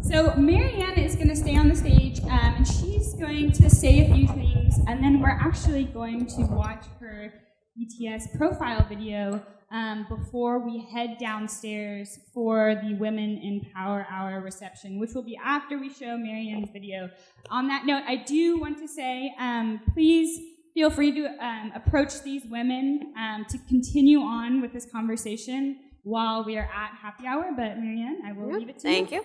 So Marianne is going to stay on the stage, and she's going to say a few things, and then we're actually going to watch her ETS profile video before we head downstairs for the Women in Power Hour reception, which will be after we show Marianne's video. On that note, I do want to say, please feel free to approach these women to continue on with this conversation while we are at happy hour, but Marianne, I will leave it to you. Thank you.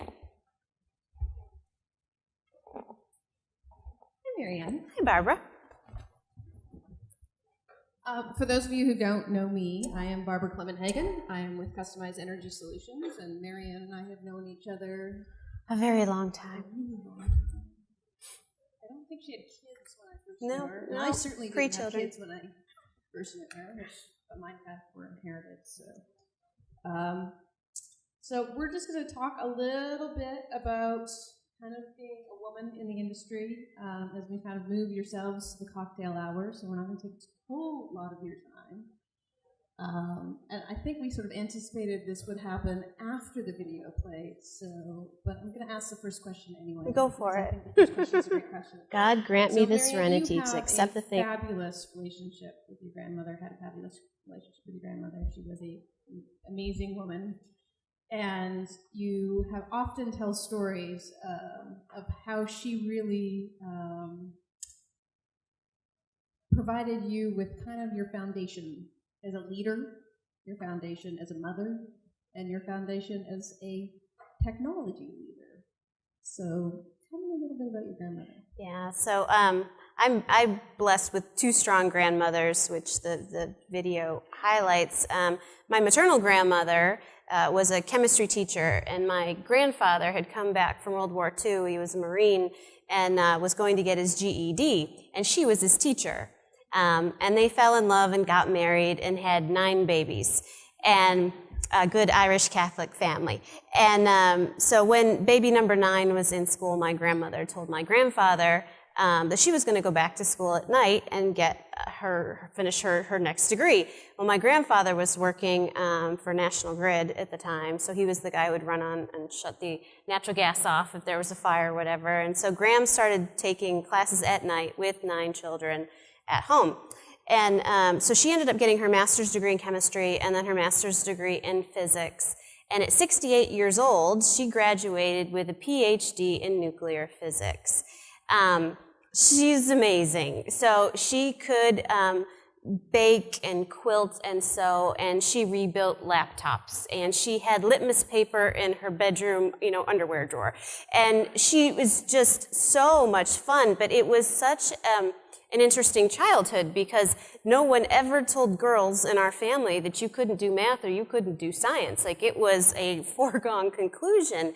Hi, Marianne. Hi, Barbara. For those of you who don't know me, I am Barbara Clemenhagen. I am with Customized Energy Solutions, and Marianne and I have known each other A very long time. I don't think she had kids when I first met her. No, I certainly didn't have pre-children. kids when I first met her, but mine were inherited. So we're just going to talk a little bit about kind of being a woman in the industry as we kind of move yourselves to the cocktail hour. So we're not going to take a whole lot of your time. And I think we sort of anticipated this would happen after the video played. But I'm going to ask the first question anyway. Go for it. I think the first question is a great question. God grant me the Marianne, serenity you to have accept the thing. fabulous relationship with your grandmother, had a fabulous relationship with your grandmother. She was an amazing woman. And you have often tell stories of how she really provided you with kind of your foundation as a leader, your foundation as a mother, and your foundation as a technology leader. So tell me a little bit about your grandmother. Yeah, so I'm blessed with two strong grandmothers, which the video highlights. My maternal grandmother was a chemistry teacher, and my grandfather had come back from World War II. He was a Marine and was going to get his GED, and she was his teacher. And they fell in love and got married and had 9 babies, and a good Irish Catholic family. And so when baby number 9 was in school, my grandmother told my grandfather that she was going to go back to school at night and finish her next degree. Well, my grandfather was working for National Grid at the time, so he was the guy who would run on and shut the natural gas off if there was a fire or whatever. And so Graham started taking classes at night with 9 children at home. And so she ended up getting her master's degree in chemistry and then her master's degree in physics. And at 68 years old, she graduated with a PhD in nuclear physics. She's amazing. So she could bake and quilt and sew, and she rebuilt laptops, and she had litmus paper in her bedroom, underwear drawer. And she was just so much fun, but it was such an interesting childhood because no one ever told girls in our family that you couldn't do math or you couldn't do science. Like, it was a foregone conclusion.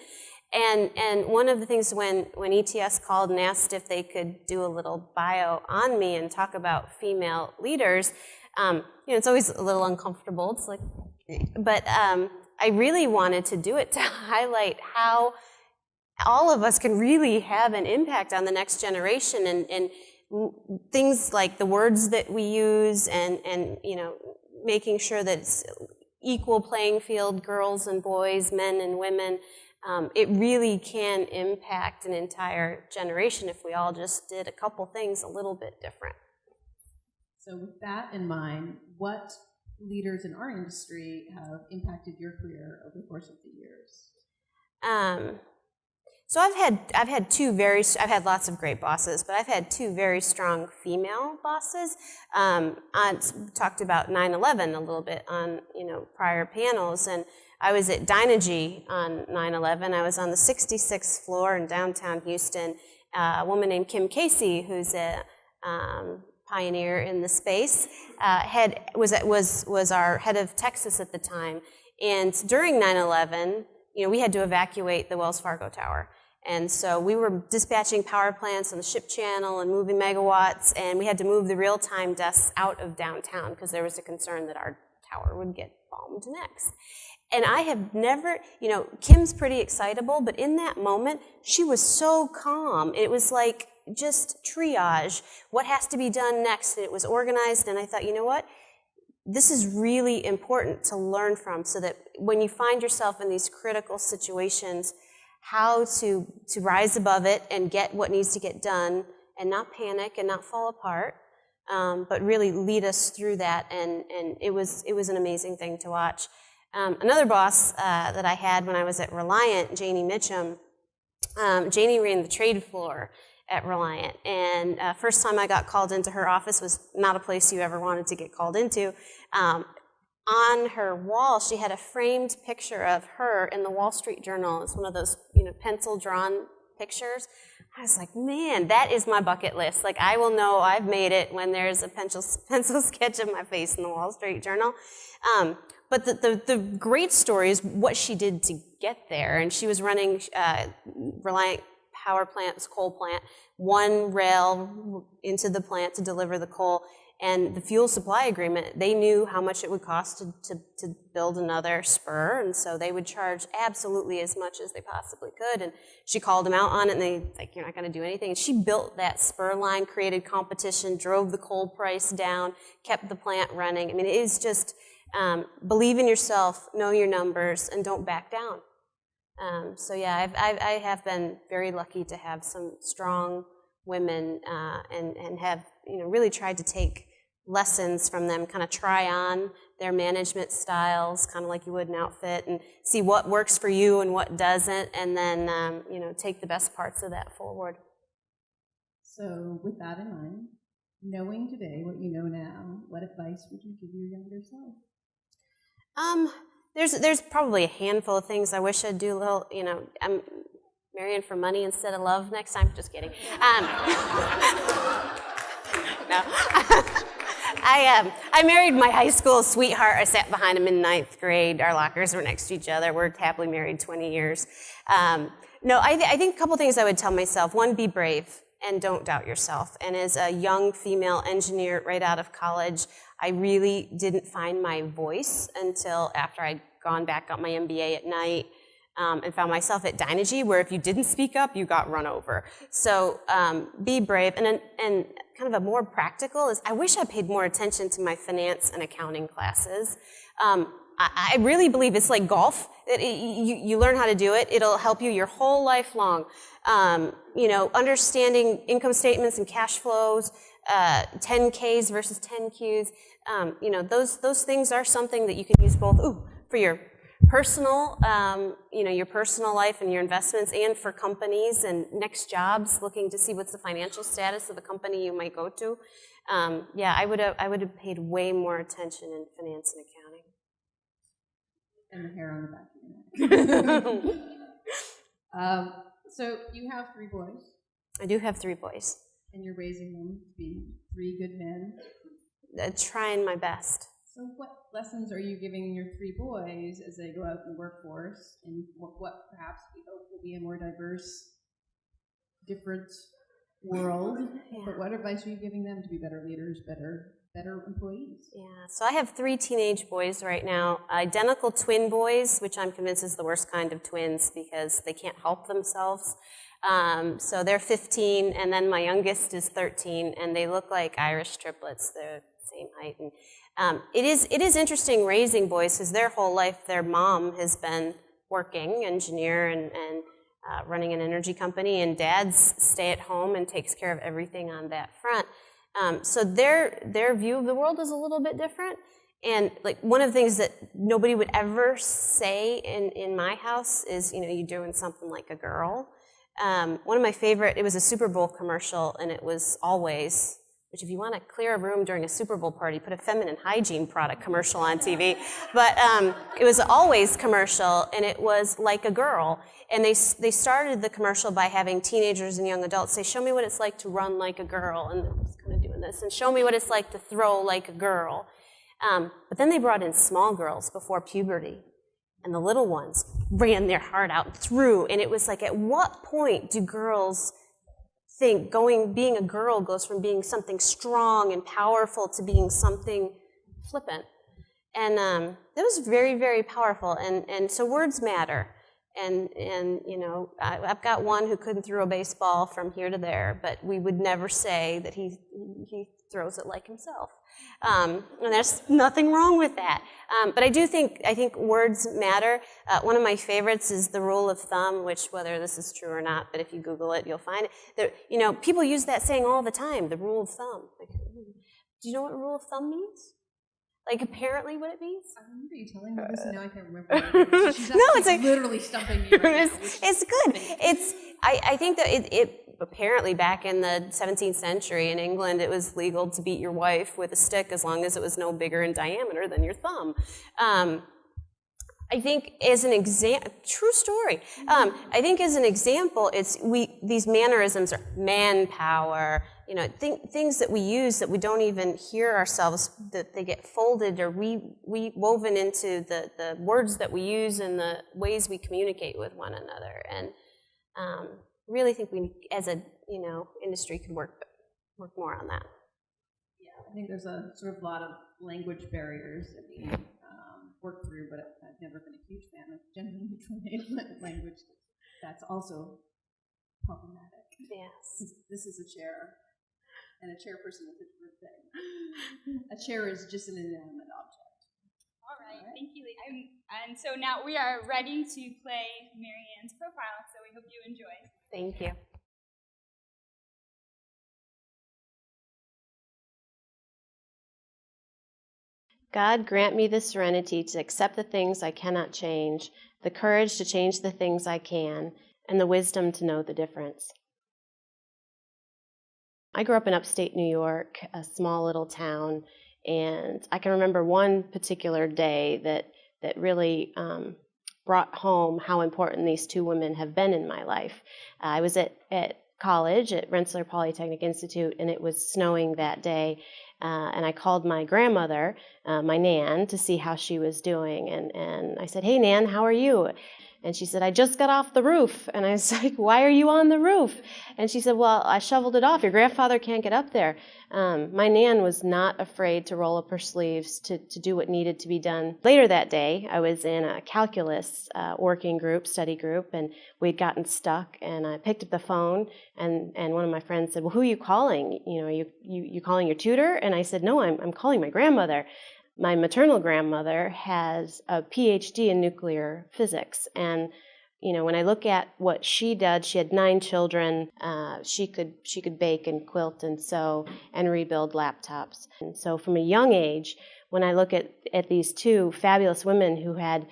And one of the things when ETS called and asked if they could do a little bio on me and talk about female leaders, it's always a little uncomfortable. It's like, but I really wanted to do it to highlight how all of us can really have an impact on the next generation, and things like the words that we use, and making sure that it's equal playing field, girls and boys, men and women. It really can impact an entire generation if we all just did a couple things a little bit different. So with that in mind, what leaders in our industry have impacted your career over the course of the years? So I've had lots of great bosses, but I've had 2 very strong female bosses. I talked about 9/11 a little bit on prior panels, and I was at Dynegy on 9/11. I was on the 66th floor in downtown Houston. A woman named Kim Casey, who's a pioneer in the space, was our head of Texas at the time. And during 9/11, we had to evacuate the Wells Fargo Tower. And so we were dispatching power plants on the ship channel and moving megawatts, and we had to move the real-time desks out of downtown because there was a concern that our tower would get bombed next. And I have never, Kim's pretty excitable, but in that moment, she was so calm. It was like just triage, what has to be done next, and it was organized, and I thought, you know what? This is really important to learn from, so that when you find yourself in these critical situations, how to rise above it and get what needs to get done and not panic and not fall apart, but really lead us through that. And it was an amazing thing to watch. Another boss that I had when I was at Reliant, Janie Mitchum, Janie ran the trade floor at Reliant. And first time I got called into her office was not a place you ever wanted to get called into. On her wall, she had a framed picture of her in the Wall Street Journal. It's one of those, pencil-drawn pictures. I was like, man, that is my bucket list. Like, I will know I've made it when there's a pencil sketch of my face in the Wall Street Journal. But the great story is what she did to get there. And she was running Reliant power plant's coal plant, one rail into the plant to deliver the coal. And the fuel supply agreement, they knew how much it would cost to build another spur, and so they would charge absolutely as much as they possibly could. And she called them out on it, and they like, you're not going to do anything. And she built that spur line, created competition, drove the coal price down, kept the plant running. I mean, it is just believe in yourself, know your numbers, and don't back down. So yeah, I have been very lucky to have some strong women and have really tried to take lessons from them, kind of try on their management styles, kind of like you would an outfit, and see what works for you and what doesn't, and then take the best parts of that forward. So with that in mind, knowing today what you know now, what advice would you give your younger self? There's probably a handful of things I wish I'd do a little, I'm marrying for money instead of love next time. Just kidding. No. I married my high school sweetheart. I sat behind him in 9th grade. Our lockers were next to each other. We're happily married 20 years. No, I think a couple things I would tell myself. One, be brave and don't doubt yourself. And as a young female engineer right out of college, I really didn't find my voice until after I'd gone back, got my MBA at night, and found myself at Dynegy, where if you didn't speak up, you got run over. So be brave. And kind of a more practical is, I wish I paid more attention to my finance and accounting classes. I really believe it's like golf. You learn how to do it. It'll help you your whole life long. Understanding income statements and cash flows, 10Ks versus 10Qs. Those things are something that you can use both for your personal, your personal life and your investments, and for companies and next jobs, looking to see what's the financial status of the company you might go to. I would have paid way more attention in finance and accounting. And the hair on the back of your neck. So you have 3 boys. I do have 3 boys. And you're raising them to be 3 good men. Trying my best. So what lessons are you giving your 3 boys as they go out in the workforce, and what perhaps we hope will be a more diverse, different world? Yeah. But what advice are you giving them to be better leaders, better employees? Yeah, so I have 3 teenage boys right now, identical twin boys, which I'm convinced is the worst kind of twins because they can't help themselves. So they're 15, and then my youngest is 13, and they look like Irish triplets. They're the same height. And it is interesting raising boys, because their whole life their mom has been working, engineer and running an energy company, and dad's stay at home and takes care of everything on that front. So their view of the world is a little bit different. And like one of the things that nobody would ever say in my house is, you're doing something like a girl. One of my favorite, it was a Super Bowl commercial, and it was Always, which if you want to clear a room during a Super Bowl party, put a feminine hygiene product commercial on TV. But it was an Always commercial, and it was like a girl. And they started the commercial by having teenagers and young adults say, show me what it's like to run like a girl, and they're just kind of doing this, and show me what it's like to throw like a girl. But then they brought in small girls before puberty, and the little ones ran their heart out through, and it was like, at what point do girls think being a girl goes from being something strong and powerful to being something flippant? And that was very, very powerful, and so words matter. And I've got one who couldn't throw a baseball from here to there, but we would never say that he throws it like himself. And there's nothing wrong with that. But I think words matter. One of my favorites is the rule of thumb, which, whether this is true or not, but if you Google it, you'll find it. People use that saying all the time, the rule of thumb. Like, do you know what a rule of thumb means? Like, apparently what it means? I remember you telling me this, and now I can't remember what it is. She's literally stumping me right now. It's good. I think that it apparently back in the 17th century in England, it was legal to beat your wife with a stick as long as it was no bigger in diameter than your thumb. I think as an example, true story. I think as an example, these mannerisms are manpower. Things that we use that we don't even hear ourselves, that they get folded or woven into the words that we use and the ways we communicate with one another. And really think we, as a industry, could work more on that. Yeah, I think there's a sort of lot of language barriers that we work through, but I've never been a huge fan of gender neutral language. That's also problematic. Yes. This is a chair, and a chairperson is a different thing. A chair is just an inanimate object. All right. Thank you, Lee. And so now we are ready to play Marianne's profile, so we hope you enjoy. Thank you. God, grant me the serenity to accept the things I cannot change, the courage to change the things I can, and the wisdom to know the difference. I grew up in upstate New York, a small little town, and I can remember one particular day that really brought home how important these two women have been in my life. I was at college at Rensselaer Polytechnic Institute, and it was snowing that day. And I called my grandmother, my Nan, to see how she was doing. And I said, "Hey, Nan, how are you?" And she said, "I just got off the roof." And I was like, "Why are you on the roof?" And she said, "Well, I shoveled it off. Your grandfather can't get up there." My Nan was not afraid to roll up her sleeves to do what needed to be done. Later that day, I was in a calculus working group, study group, and we'd gotten stuck. And I picked up the phone, and one of my friends said, "Well, who are you calling? Are you calling your tutor?" And I said, "No, I'm calling my grandmother." My maternal grandmother has a PhD in nuclear physics, and when I look at what she did, she had 9 children. She could bake and quilt and sew and rebuild laptops. And so from a young age, when I look at these two fabulous women who had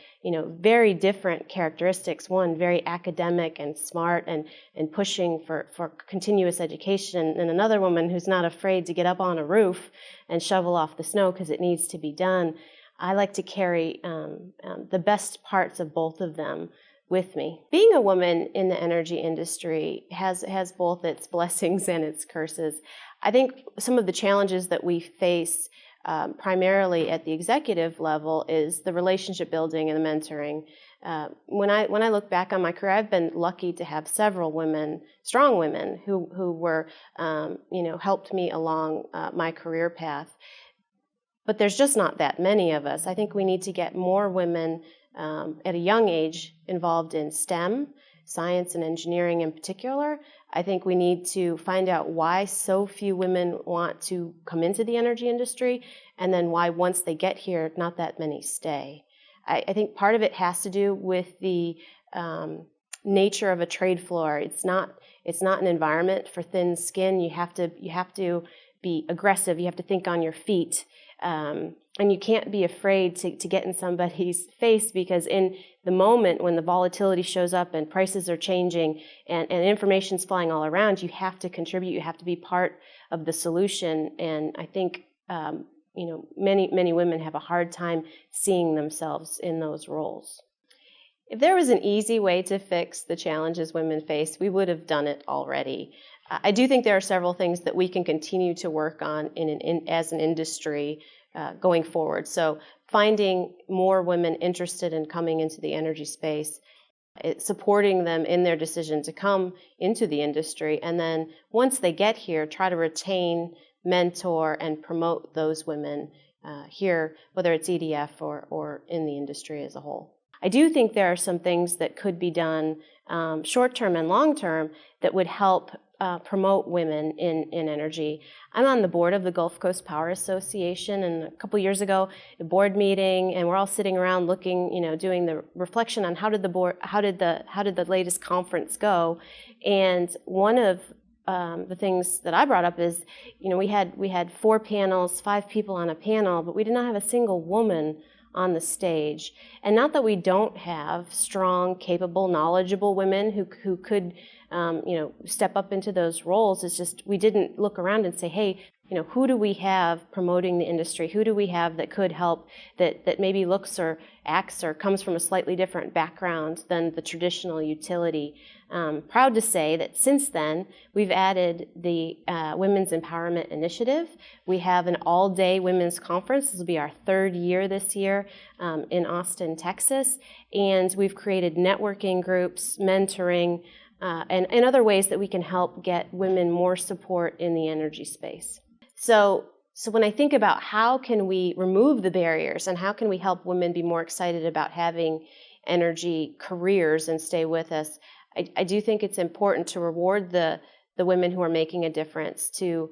very different characteristics, one very academic and smart and pushing for continuous education, and another woman who's not afraid to get up on a roof and shovel off the snow because it needs to be done, I like to carry the best parts of both of them with me. Being a woman in the energy industry has both its blessings and its curses. I think some of the challenges that we face primarily at the executive level is the relationship building and the mentoring. When I look back on my career, I've been lucky to have several women, strong women, who were helped me along my career path. But there's just not that many of us. I think we need to get more women at a young age involved in STEM, science and engineering in particular. I think we need to find out why so few women want to come into the energy industry, and then why once they get here, not that many stay. I think part of it has to do with the nature of a trade floor. It's not an environment for thin skin. You have to be aggressive. You have to think on your feet. And you can't be afraid to get in somebody's face, because in the moment when the volatility shows up and prices are changing and information's flying all around, you have to contribute. You have to be part of the solution. And I think many women have a hard time seeing themselves in those roles. If there was an easy way to fix the challenges women face, we would have done it already. I do think there are several things that we can continue to work on as an industry going forward. So finding more women interested in coming into the energy space, supporting them in their decision to come into the industry, and then once they get here, try to retain, mentor, and promote those women here, whether it's EDF or in the industry as a whole. I do think there are some things that could be done short-term and long-term that would help promote women in energy. I'm on the board of the Gulf Coast Power Association, and a couple years ago, a board meeting, and we're all sitting around looking, doing the reflection on how did the latest conference go. And one of the things that I brought up is, we had 4 panels, 5 people on a panel, but we did not have a single woman on the stage. And not that we don't have strong, capable, knowledgeable women who could step up into those roles. It's just we didn't look around and say, hey, who do we have promoting the industry? Who do we have that could help, that maybe looks or acts or comes from a slightly different background than the traditional utility? Proud to say that since then, we've added the Women's Empowerment Initiative. We have an all-day women's conference. This will be our 3rd year this year in Austin, Texas. And we've created networking groups, mentoring, and other ways that we can help get women more support in the energy space. So when I think about how can we remove the barriers and how can we help women be more excited about having energy careers and stay with us, I do think it's important to reward the women who are making a difference, to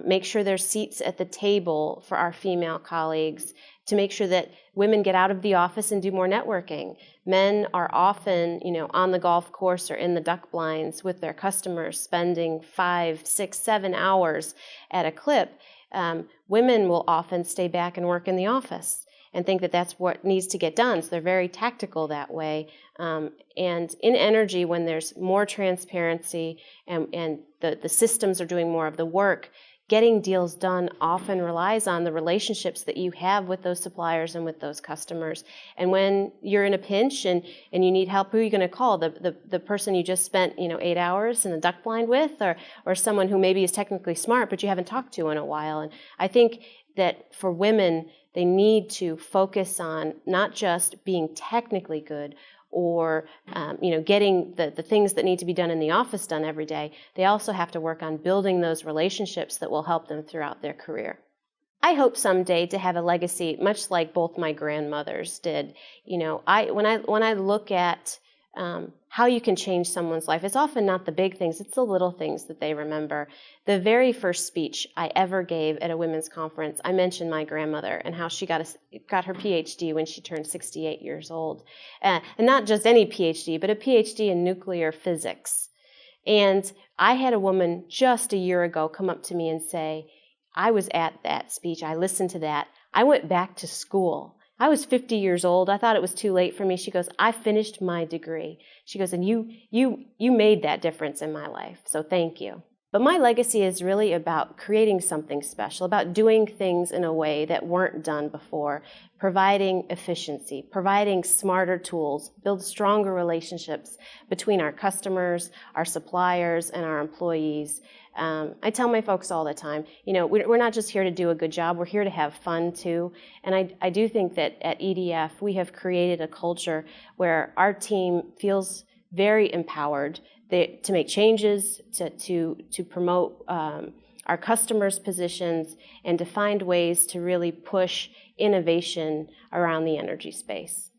make sure there's seats at the table for our female colleagues, to make sure that women get out of the office and do more networking. Men are often, on the golf course or in the duck blinds with their customers, spending 5, 6, 7 hours at a clip. Women will often stay back and work in the office and think that that's what needs to get done. So they're very tactical that way. And in energy, when there's more transparency and the systems are doing more of the work, getting deals done often relies on the relationships that you have with those suppliers and with those customers. And when you're in a pinch and you need help, who are you going to call? The person you just spent 8 hours in the duck blind with, or someone who maybe is technically smart but you haven't talked to in a while? And I think that for women, they need to focus on not just being technically good or getting the things that need to be done in the office done every day. They also have to work on building those relationships that will help them throughout their career. I hope someday to have a legacy much like both my grandmothers did. When I look at how you can change someone's life, it's often not the big things, it's the little things that they remember. The very first speech I ever gave at a women's conference, I mentioned my grandmother and how she got her PhD when she turned 68 years old. And not just any PhD, but a PhD in nuclear physics. And I had a woman just a year ago come up to me and say, I was at that speech, I listened to that, I went back to school. I was 50 years old. I thought it was too late for me. She goes, I finished my degree. She goes, and you made that difference in my life, so thank you. But my legacy is really about creating something special, about doing things in a way that weren't done before, providing efficiency, providing smarter tools, build stronger relationships between our customers, our suppliers, and our employees. I tell my folks all the time, we're not just here to do a good job, we're here to have fun too. And I do think that at EDF, we have created a culture where our team feels very empowered to make changes, to promote our customers' positions, and to find ways to really push innovation around the energy space.